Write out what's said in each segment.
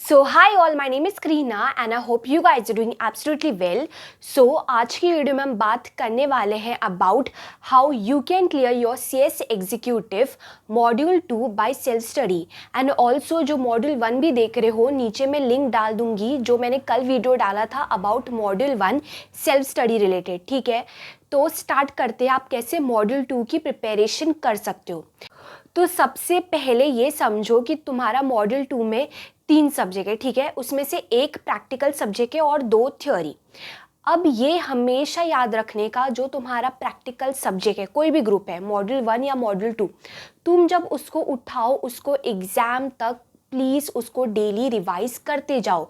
So hi all, my name is Kareena and I hope you guys doing absolutely well. So आज की video में हम बात करने वाले हैं about how you can clear your CS executive module 2 by self study. And also जो module 1 भी देख रहे हो, नीचे मैं लिंक डाल दूंगी जो मैंने कल वीडियो डाला था about module 1 self study related. ठीक है, तो स्टार्ट करते हैं आप कैसे मॉड्यूल 2 की प्रिपरेशन कर सकते हो। तो सबसे पहले ये समझो कि तुम्हारा मॉड्यूल 2 में 3 सब्जेक्ट है। ठीक है, उसमें से एक प्रैक्टिकल सब्जेक्ट है और 2 थ्योरी। अब ये हमेशा याद रखने का, जो तुम्हारा प्रैक्टिकल सब्जेक्ट है, कोई भी ग्रुप है, मॉड्यूल 1 या मॉड्यूल 2, तुम जब उसको उठाओ उसको एग्ज़ाम तक प्लीज़ उसको डेली रिवाइज करते जाओ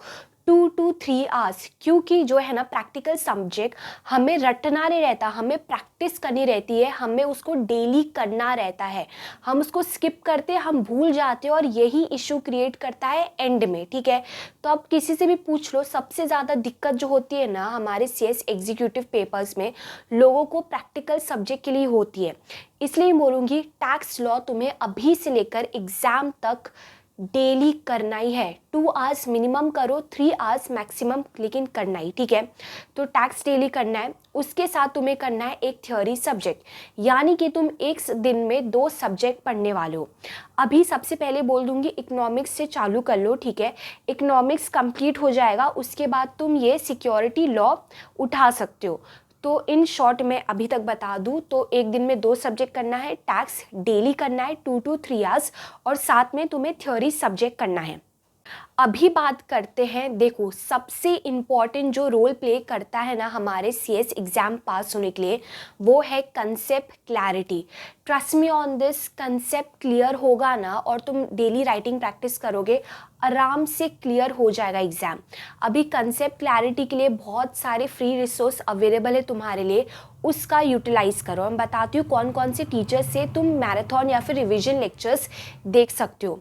2 to 3 आवर्स। क्योंकि जो है ना प्रैक्टिकल सब्जेक्ट हमें रटना नहीं रहता, हमें प्रैक्टिस करनी रहती है, हमें उसको डेली करना रहता है। हम उसको स्किप करते हैं, हम भूल जाते हैं और यही इशू क्रिएट करता है एंड में। ठीक है, तो आप किसी से भी पूछ लो, सबसे ज़्यादा दिक्कत जो होती है ना हमारे CS एग्जीक्यूटिव पेपर्स में लोगों को प्रैक्टिकल सब्जेक्ट के लिए होती है। इसलिए बोलूँगी टैक्स लॉ तुम्हें अभी से लेकर एग्ज़ाम तक डेली करना ही है। 2 आवर्स मिनिमम करो, 3 आवर्स मैक्सिमम, लेकिन करना ही। ठीक है, तो टैक्स डेली करना है। उसके साथ तुम्हें करना है एक थ्योरी सब्जेक्ट, यानी कि तुम एक दिन में 2 सब्जेक्ट पढ़ने वाले हो। अभी सबसे पहले बोल दूंगी इकोनॉमिक्स से चालू कर लो। ठीक है, इकोनॉमिक्स कंप्लीट हो जाएगा, उसके बाद तुम ये सिक्योरिटी लॉ उठा सकते हो। तो इन शॉर्ट में अभी तक बता दूं तो एक दिन में 2 सब्जेक्ट करना है, टैक्स डेली करना है 2 to 3 आवर्स, और साथ में तुम्हें थ्योरी सब्जेक्ट करना है। अभी बात करते हैं, देखो सबसे इम्पॉर्टेंट जो रोल प्ले करता है ना हमारे CS एग्ज़ाम पास होने के लिए, वो है concept clarity. Trust me on this, concept clear होगा ना और तुम डेली राइटिंग प्रैक्टिस करोगे, आराम से क्लियर हो जाएगा एग्ज़ाम। अभी कंसेप्ट क्लैरिटी के लिए बहुत सारे फ्री रिसोर्स अवेलेबल है तुम्हारे लिए, उसका यूटिलाइज़ करो। मैं बताती हूँ कौन कौन से टीचर्स से तुम मैराथन या फिर रिवीजन लेक्चर्स देख सकते हो।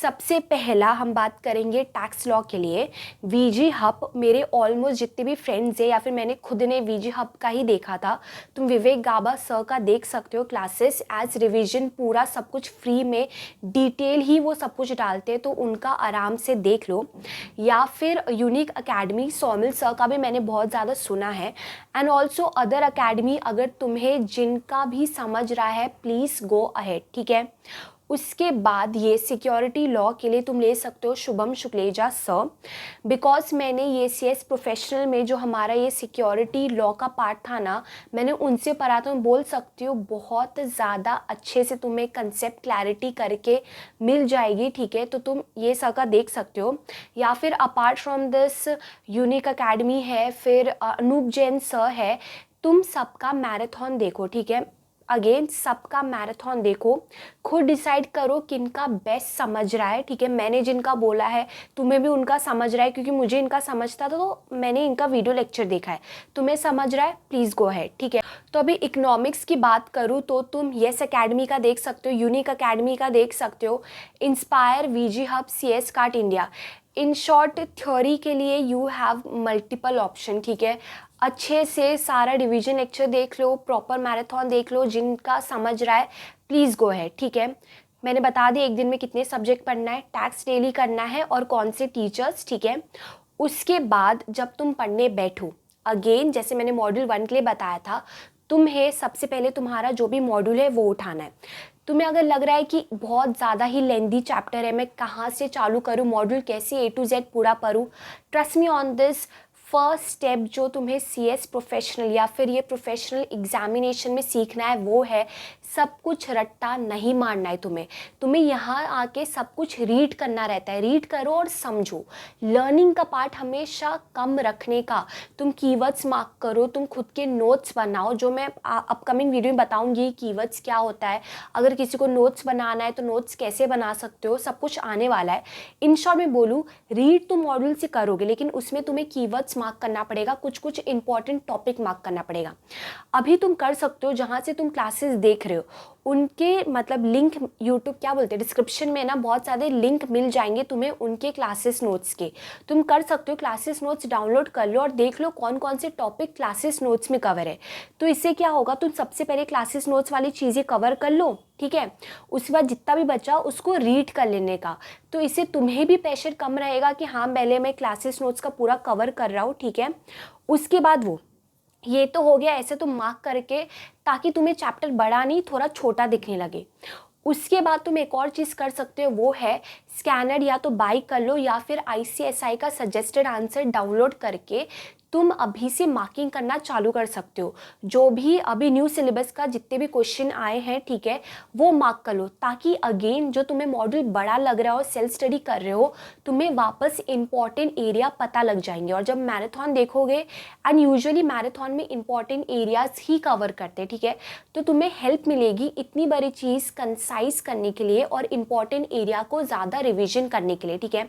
सबसे पहला हम बात करेंगे टैक्स लॉ के लिए VG हब। मेरे ऑलमोस्ट जितने भी फ्रेंड्स हैं या फिर मैंने खुद ने VG हब का ही देखा था, तुम विवेक गाबा सर का देख सकते हो क्लासेस एज रिवीजन, पूरा सब कुछ फ्री में डिटेल ही वो सब कुछ डालते हैं, तो उनका आराम से देख लो। या फिर यूनिक अकेडमी, सोमिल सर का भी मैंने बहुत ज़्यादा सुना है। एंड ऑल्सो अदर अकेडमी, अगर तुम्हें जिनका भी समझ रहा है प्लीज़ गो अहेड। ठीक है, उसके बाद ये सिक्योरिटी लॉ के लिए तुम ले सकते हो शुभम शुक्लेजा सर, बिकॉज मैंने ये CS प्रोफेशनल में जो हमारा ये सिक्योरिटी लॉ का पार्ट था ना, मैंने उनसे पढ़ा, तो मैं बोल सकती हूँ बहुत ज़्यादा अच्छे से तुम्हें कंसेप्ट क्लैरिटी करके मिल जाएगी। ठीक है, तो तुम ये सर का देख सकते हो। या फिर apart from this unique academy है, फिर अनूप जैन सर है, तुम सबका मैराथन देखो। ठीक है, अगेन सबका मैराथन देखो, खुद डिसाइड करो किनका बेस्ट समझ रहा है। ठीक है, मैंने जिनका बोला है तुम्हें भी उनका समझ रहा है, क्योंकि मुझे इनका समझता था तो मैंने इनका वीडियो लेक्चर देखा है। तुम्हें समझ रहा है, प्लीज़ गो अहेड। ठीक है, तो अभी इकोनॉमिक्स की बात करूँ तो तुम यस अकेडमी का देख सकते हो, यूनिक अकेडमी का देख सकते हो, inspire, VG hub, CS cart India. In short theory के लिए यू हैव मल्टीपल ऑप्शन। ठीक है, अच्छे से सारा डिवीजन लेक्चर देख लो, प्रॉपर मैराथन देख लो, जिनका समझ रहा है प्लीज़ गो है। ठीक है, मैंने बता दिया एक दिन में कितने सब्जेक्ट पढ़ना है, टैक्स डेली करना है और कौन से टीचर्स। ठीक है, उसके बाद जब तुम पढ़ने बैठो, अगेन जैसे मैंने मॉड्यूल 1 के लिए बताया था, तुम्हें सबसे पहले तुम्हारा जो भी मॉड्यूल है वो उठाना है। तुम्हें अगर लग रहा है कि बहुत ज़्यादा ही लेंदी चैप्टर है, मैं कहाँ से चालू करूँ, मॉड्यूल कैसे A to Z पूरा पढूं, trust me on this, first step जो तुम्हें CS प्रोफेशनल या फिर ये प्रोफेशनल एग्जामिनेशन में सीखना है वो है सब कुछ रट्टा नहीं मारना है तुम्हें। तुम्हें यहाँ आके सब कुछ रीड करना रहता है, रीड करो और समझो। लर्निंग का पार्ट हमेशा कम रखने का, तुम कीवर्ड्स मार्क करो, तुम खुद के नोट्स बनाओ, जो मैं अपकमिंग वीडियो में बताऊंगी कीवर्ड्स क्या होता है, अगर किसी को नोट्स बनाना है तो नोट्स कैसे बना सकते हो, सब कुछ आने वाला है। इन शॉर्ट में बोलूँ, रीड तुम मॉड्यूल से करोगे लेकिन उसमें तुम्हें कीवर्ड्स मार्क करना पड़ेगा, कुछ कुछ इंपॉर्टेंट टॉपिक मार्क करना पड़ेगा। अभी तुम कर सकते हो जहाँ से तुम क्लासेस देख रहे हो, रहे हो उनके मतलब लिंक यूट्यूब क्या बोलते हैं डिस्क्रिप्शन में ना बहुत सारे लिंक मिल जाएंगे तुम्हें उनके क्लासेस नोट्स के। तुम कर सकते हो क्लासेस नोट्स डाउनलोड कर लो और देख लो कौन कौन से टॉपिक क्लासेस नोट्स में कवर है। तो इससे क्या होगा, तुम सबसे पहले क्लासेस नोट्स वाली चीज़ें कवर कर लो, ठीक है। उसके बाद जितना भी बचा उसको रीड कर लेने का। तो इससे तुम्हें भी प्रेशर कम रहेगा कि हाँ पहले मैं क्लासेस नोट्स का पूरा कवर कर रहा हूँ, ठीक है। उसके बाद वो ये तो हो गया ऐसे तुम मार्क करके, ताकि तुम्हें चैप्टर बड़ा नहीं थोड़ा छोटा दिखने लगे। उसके बाद तुम एक और चीज़ कर सकते हो, वो है स्कैनर या तो बाई कर लो या फिर ICSI का सजेस्टेड आंसर डाउनलोड करके तुम अभी से मार्किंग करना चालू कर सकते हो। जो भी अभी न्यू सिलेबस का जितने भी क्वेश्चन आए हैं, ठीक है, वो मार्क कर लो, ताकि अगेन जो तुम्हें मॉड्यूल बड़ा लग रहा हो, सेल्फ स्टडी कर रहे हो, तुम्हें वापस इंपॉर्टेंट एरिया पता लग जाएंगे। और जब मैराथन देखोगे, एंड यूजुअली मैराथन में इंपॉर्टेंट एरियाज ही कवर करते हैं, ठीक है, तो तुम्हें हेल्प मिलेगी इतनी बड़ी चीज़ कंसाइज करने के लिए और इंपॉर्टेंट एरिया को ज़्यादा रिविजन करने के लिए, ठीक है।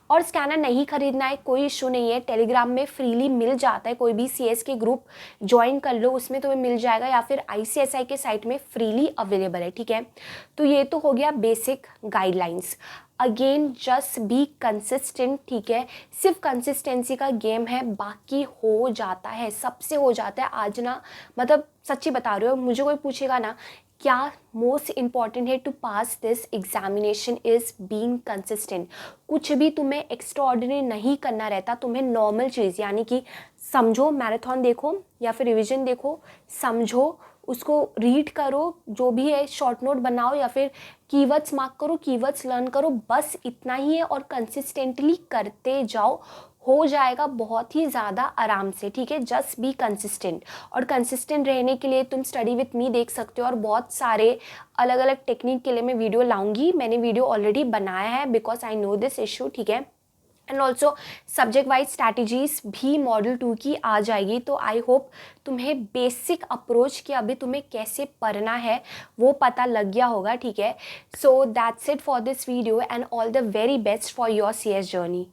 और स्कैनर नहीं खरीदना है, कोई इशू नहीं है, टेलीग्राम में फ्रीली मिल जाता है। कोई भी CS के ग्रुप ज्वाइन कर लो, उसमें तुम्हें मिल जाएगा, या फिर ICSI के साइट में फ्रीली अवेलेबल है, ठीक है। तो ये तो हो गया basic guidelines. Again just be consistent, ठीक है। सिर्फ कंसिस्टेंसी का गेम है, बाकी हो जाता है, सबसे हो जाता है। आज ना मतलब सच्ची बता रही हो, मुझे कोई पूछेगा ना क्या मोस्ट इम्पॉर्टेंट है to pass this examination is being consistent. कुछ भी तुम्हें एक्स्ट्राऑर्डिनरी नहीं करना रहता, तुम्हें नॉर्मल चीज़ यानी कि समझो, मैराथन देखो या फिर रिवीजन देखो, समझो, उसको रीड करो, जो भी है शॉर्ट नोट बनाओ या फिर कीवर्ड्स मार्क करो, कीवर्ड्स लर्न करो, बस इतना ही है। और कंसिस्टेंटली करते जाओ, हो जाएगा बहुत ही ज़्यादा आराम से, ठीक है। Just be consistent. और कंसिस्टेंट रहने के लिए तुम स्टडी विथ मी देख सकते हो, और बहुत सारे अलग अलग टेक्निक के लिए मैं वीडियो लाऊंगी। मैंने वीडियो ऑलरेडी बनाया है because I know this issue, ठीक है। And also subject wise strategies भी मॉड्यूल 2 की आ जाएगी। तो आई होप तुम्हें बेसिक अप्रोच कि अभी तुम्हें कैसे पढ़ना है वो पता लग गया होगा, ठीक है। So that's it for this video and all the very best for your CS journey.